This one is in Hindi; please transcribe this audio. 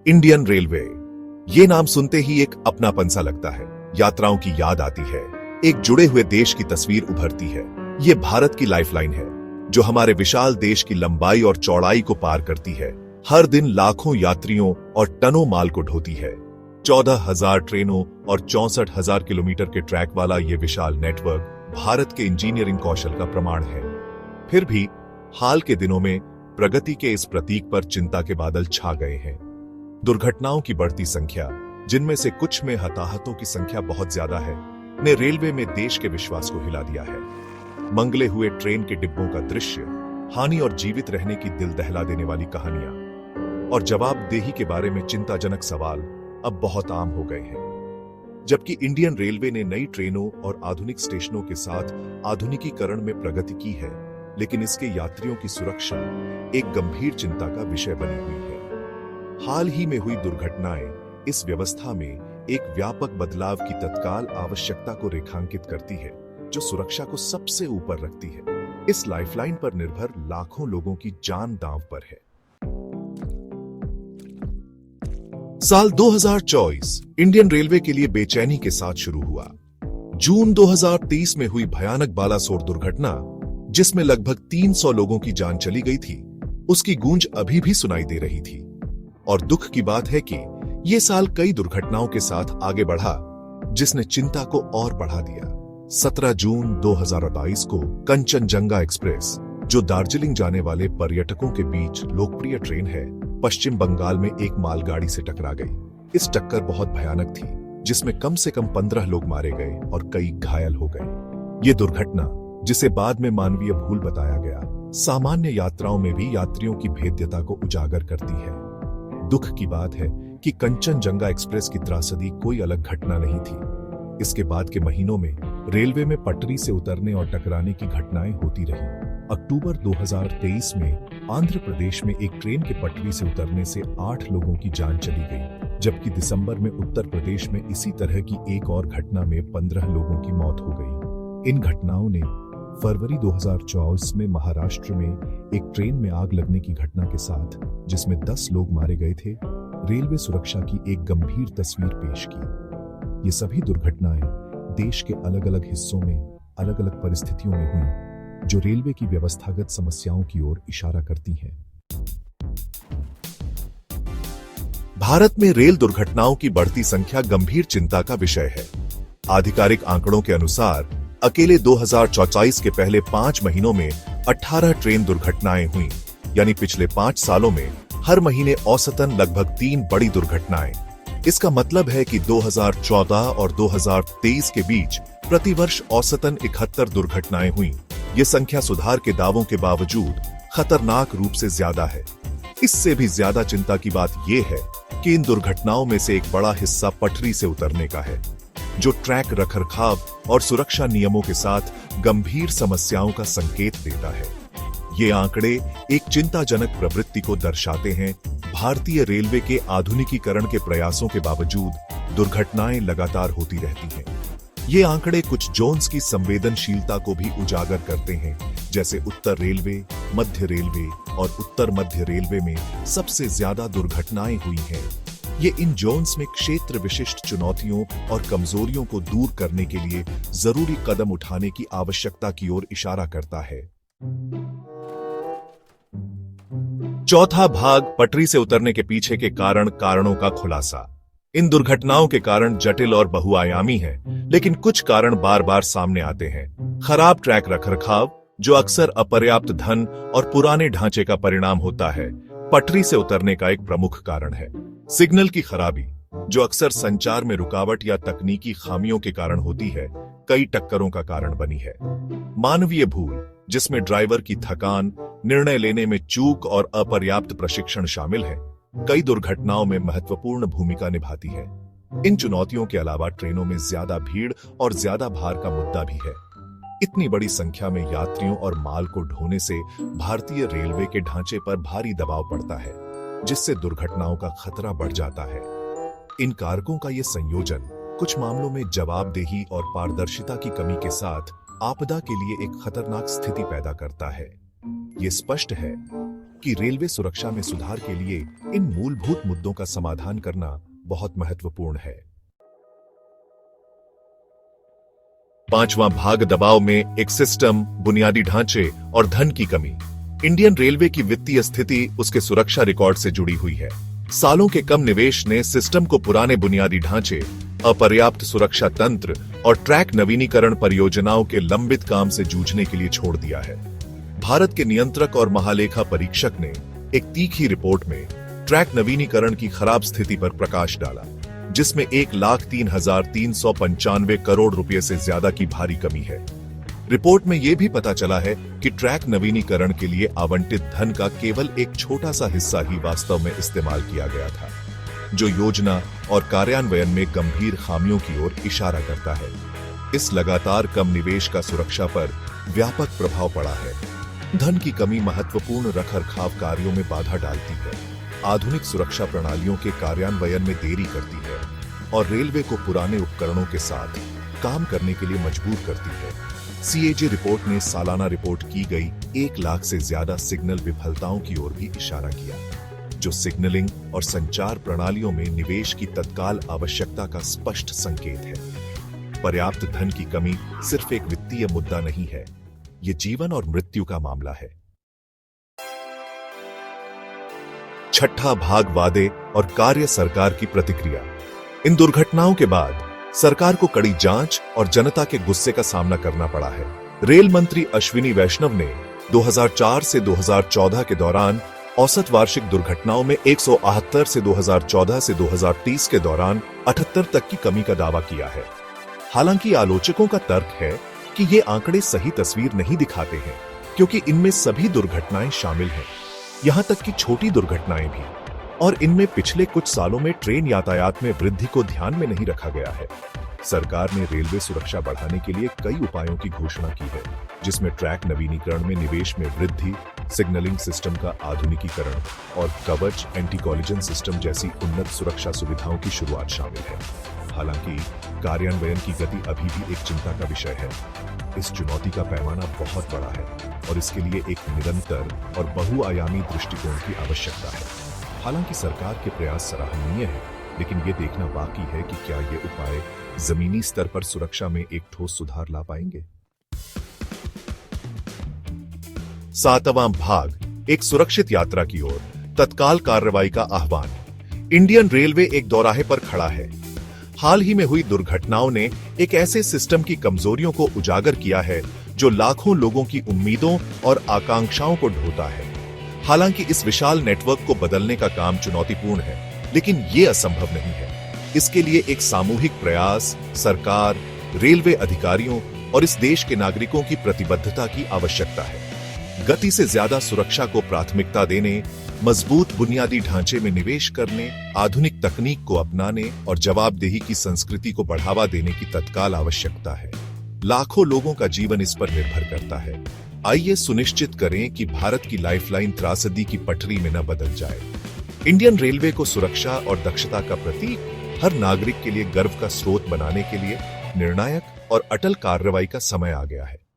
इंडियन रेलवे, ये नाम सुनते ही एक अपनापन सा लगता है। यात्राओं की याद आती है, एक जुड़े हुए देश की तस्वीर उभरती है। ये भारत की लाइफलाइन है जो हमारे विशाल देश की लंबाई और चौड़ाई को पार करती है। हर दिन लाखों यात्रियों और टनों माल को ढोती है। 14,000 ट्रेनों और 64,000 किलोमीटर के ट्रैक वाला ये विशाल नेटवर्क भारत के इंजीनियरिंग कौशल का प्रमाण है। फिर भी हाल के दिनों में प्रगति के इस प्रतीक पर चिंता के बादल छा गए हैं। दुर्घटनाओं की बढ़ती संख्या, जिनमें से कुछ में हताहतों की संख्या बहुत ज्यादा है, ने रेलवे में देश के विश्वास को हिला दिया है। मंगले हुए ट्रेन के डिब्बों का दृश्य, हानि और जीवित रहने की दिल दहला देने वाली कहानियां और जवाबदेही के बारे में चिंताजनक सवाल अब बहुत आम हो गए हैं। जबकि इंडियन रेलवे ने नई ट्रेनों और आधुनिक स्टेशनों के साथ आधुनिकीकरण में प्रगति की है, लेकिन इसके यात्रियों की सुरक्षा एक गंभीर चिंता का विषय बनी हुई है। हाल ही में हुई दुर्घटनाएं इस व्यवस्था में एक व्यापक बदलाव की तत्काल आवश्यकता को रेखांकित करती है, जो सुरक्षा को सबसे ऊपर रखती है। इस लाइफलाइन पर निर्भर लाखों लोगों की जान दांव पर है। साल 2024 इंडियन रेलवे के लिए बेचैनी के साथ शुरू हुआ। जून 2023 में हुई भयानक बालासोर दुर्घटना, जिसमें लगभग 300 लोगों की जान चली गई थी, उसकी गूंज अभी भी सुनाई दे रही थी। और दुख की बात है कि ये साल कई दुर्घटनाओं के साथ आगे बढ़ा, जिसने चिंता को और बढ़ा दिया। 17 जून 2022 को कंचनजंगा एक्सप्रेस, जो दार्जिलिंग जाने वाले पर्यटकों के बीच लोकप्रिय ट्रेन है, पश्चिम बंगाल में एक मालगाड़ी से टकरा गई। इस टक्कर बहुत भयानक थी, जिसमें कम से कम 15 लोग मारे गए और कई घायल हो गए। ये दुर्घटना, जिसे बाद में मानवीय भूल बताया गया, सामान्य यात्राओं में भी यात्रियों की भेद्यता को उजागर करती है। दुख की बात है कि कंचनजंगा एक्सप्रेस की त्रासदी कोई अलग घटना नहीं थी। इसके बाद के महीनों में रेलवे में पटरी से उतरने और टकराने की घटनाएं होती रही। अक्टूबर 2023 में आंध्र प्रदेश में एक ट्रेन के पटरी से उतरने से 8 लोगों की जान चली गई, जबकि दिसंबर में उत्तर प्रदेश में इसी तरह की एक और घटना में 15 लोगों की मौत हो गई। इन घटनाओं ने फरवरी 2024 में महाराष्ट्र में एक ट्रेन में आग लगने की घटना के साथ, जिसमें 10 लोग मारे गए थे, रेलवे सुरक्षा की एक गंभीर तस्वीर पेश की। ये सभी दुर्घटनाएं देश के अलग अलग हिस्सों में अलग अलग परिस्थितियों में हुई, जो रेलवे की व्यवस्थागत समस्याओं की ओर इशारा करती हैं। भारत में रेल दुर्घटनाओं की बढ़ती संख्या गंभीर चिंता का विषय है। आधिकारिक आंकड़ों के अनुसार अकेले 2024 के पहले 5 महीनों में 18 ट्रेन दुर्घटनाएं हुई, यानी पिछले 5 सालों में हर महीने औसतन लगभग 3 बड़ी दुर्घटनाएं। इसका मतलब है कि 2014 और 2023 के बीच प्रतिवर्ष औसतन 71 दुर्घटनाएं हुई। ये संख्या सुधार के दावों के बावजूद खतरनाक रूप से ज्यादा है। इससे भी ज्यादा चिंता की बात यह है कि इन दुर्घटनाओं में से एक बड़ा हिस्सा पटरी से उतरने का है, जो ट्रैक रखरखाव और सुरक्षा नियमों के साथ गंभीर समस्याओं का संकेत देता है। ये आंकड़े एक चिंताजनक प्रवृत्ति को दर्शाते हैं। भारतीय रेलवे के आधुनिकीकरण के प्रयासों के बावजूद दुर्घटनाएं लगातार होती रहती हैं। ये आंकड़े कुछ जोन्स की संवेदनशीलता को भी उजागर करते हैं, जैसे उत्तर रेलवे, मध्य रेलवे और उत्तर मध्य रेलवे में सबसे ज्यादा दुर्घटनाएं हुई हैं। ये इन जोन्स में क्षेत्र विशिष्ट चुनौतियों और कमजोरियों को दूर करने के लिए जरूरी कदम उठाने की आवश्यकता की ओर इशारा करता है। चौथा भाग, पटरी से उतरने के पीछे के कारणों का खुलासा। इन दुर्घटनाओं के कारण जटिल और बहुआयामी हैं, लेकिन कुछ कारण बार बार सामने आते हैं। खराब ट्रैक रखरखाव, जो अक्सर अपर्याप्त धन और पुराने ढांचे का परिणाम होता है, पटरी से उतरने का एक प्रमुख कारण है। सिग्नल की खराबी, जो अक्सर संचार में रुकावट या तकनीकी खामियों के कारण होती है, कई टक्करों का कारण बनी है। मानवीय भूल, जिसमें ड्राइवर की थकान, निर्णय लेने में चूक और अपर्याप्त प्रशिक्षण शामिल है, कई दुर्घटनाओं में महत्वपूर्ण भूमिका निभाती है। इन चुनौतियों के अलावा ट्रेनों में ज्यादा भीड़ और ज्यादा भार का मुद्दा भी है। इतनी बड़ी संख्या में यात्रियों और माल को ढोने से भारतीय रेलवे के ढांचे पर भारी दबाव पड़ता है, जिससे दुर्घटनाओं का खतरा बढ़ जाता है। इन कारकों का ये संयोजन कुछ मामलों में जवाबदेही और पारदर्शिता की कमी के साथ आपदा के लिए एक खतरनाक स्थिति पैदा करता है। ये स्पष्ट है कि रेलवे सुरक्षा में सुधार के लिए इन मूलभूत मुद्दों का समाधान करना बहुत महत्वपूर्ण है। पांचवां भाग दबाव में एक सिस्टम, बुनियादी ढांचे और धन की कमी। इंडियन रेलवे की वित्तीय स्थिति उसके सुरक्षा रिकॉर्ड से जुड़ी हुई है। सालों के कम निवेश ने सिस्टम को पुराने बुनियादी ढांचे, अपर्याप्त सुरक्षा तंत्र और ट्रैक नवीनीकरण परियोजनाओं के लंबित काम से जूझने के लिए छोड़ दिया है। भारत के नियंत्रक और महालेखा परीक्षक ने एक तीखी रिपोर्ट में ट्रैक नवीनीकरण की खराब स्थिति पर प्रकाश डाला, जिसमें 1,03,395 करोड़ रुपए से ज्यादा की भारी कमी है। रिपोर्ट में यह भी पता चला है कि ट्रैक नवीनीकरण के लिए आवंटित धन का केवल एक छोटा सा हिस्सा ही वास्तव में इस्तेमाल किया गया था, जो योजना और कार्यान्वयन में गंभीर खामियों की ओर इशारा करता है। इस लगातार कम निवेश का सुरक्षा पर व्यापक प्रभाव पड़ा है। धन की कमी महत्वपूर्ण रखरखाव कार्यों में बाधा डालती है, आधुनिक सुरक्षा प्रणालियों के कार्यान्वयन में देरी करती है और रेलवे को पुराने उपकरणों के साथ काम करने के लिए मजबूर करती है। सीएजी रिपोर्ट ने सालाना रिपोर्ट की गई 1 लाख से ज्यादा सिग्नल विफलताओं की ओर भी इशारा किया, जो सिग्नलिंग और संचार प्रणालियों में निवेश की तत्काल आवश्यकता का स्पष्ट संकेत है। पर्याप्त धन की कमी सिर्फ एक वित्तीय मुद्दा नहीं है, ये जीवन और मृत्यु का मामला है। छठा भाग वादे और कार्य सरकार की प्रतिक्रिया। इन दुर्घटनाओं के बाद सरकार को कड़ी जांच और जनता के गुस्से का सामना करना पड़ा है। रेल मंत्री अश्विनी वैष्णव ने 2004 से 2014 के दौरान औसत वार्षिक दुर्घटनाओं में 178 से 2014 से 2030 के दौरान 78 तक की कमी का दावा किया है। हालांकि आलोचकों का तर्क है कि ये आंकड़े सही तस्वीर नहीं दिखाते हैं, क्योंकि इनमें सभी दुर्घटनाएं शामिल हैं, यहां तक कि छोटी दुर्घटनाएं भी, और इनमें पिछले कुछ सालों में ट्रेन यातायात में वृद्धि को ध्यान में नहीं रखा गया है। सरकार ने रेलवे सुरक्षा बढ़ाने के लिए कई उपायों की घोषणा की है, जिसमें ट्रैक नवीनीकरण में निवेश में वृद्धि, सिग्नलिंग सिस्टम का आधुनिकीकरण और कवच एंटी कॉलिजन सिस्टम जैसी उन्नत सुरक्षा सुविधाओं की शुरुआत शामिल है। हालांकि कार्यान्वयन की गति अभी भी एक चिंता का विषय है। इस चुनौती का पैमाना बहुत बड़ा है और इसके लिए एक निरंतर और बहुआयामी दृष्टिकोण की आवश्यकता है। हालांकि सरकार के प्रयास सराहनीय हैं, लेकिन ये देखना बाकी है कि क्या ये उपाय जमीनी स्तर पर सुरक्षा में एक ठोस सुधार ला पाएंगे। सातवां भाग, एक सुरक्षित यात्रा की ओर, तत्काल कार्रवाई का आह्वान। इंडियन रेलवे एक दौराहे पर खड़ा है। हाल ही में हुई दुर्घटनाओं ने एक ऐसे सिस्टम की कमजोरियों को उजागर किया है जो लाखों लोगों की उम्मीदों और आकांक्षाओं को ढोता है। हालांकि इस विशाल नेटवर्क को बदलने का काम चुनौतीपूर्ण है, लेकिन यह असंभव नहीं है। इसके लिए एक सामूहिक प्रयास, सरकार, रेलवे अधिकारियों और इस देश के नागरिकों की प्रतिबद्धता की आवश्यकता है। गति से ज्यादा सुरक्षा को प्राथमिकता देने, मजबूत बुनियादी ढांचे में निवेश करने, आधुनिक तकनीक को अपनाने और जवाबदेही की संस्कृति को बढ़ावा देने की तत्काल आवश्यकता है। लाखों लोगों का जीवन इस पर निर्भर करता है। आइए सुनिश्चित करें कि भारत की लाइफलाइन त्रासदी की पटरी में न बदल जाए। इंडियन रेलवे को सुरक्षा और दक्षता का प्रतीक, हर नागरिक के लिए गर्व का स्रोत बनाने के लिए निर्णायक और अटल कार्रवाई का समय आ गया है।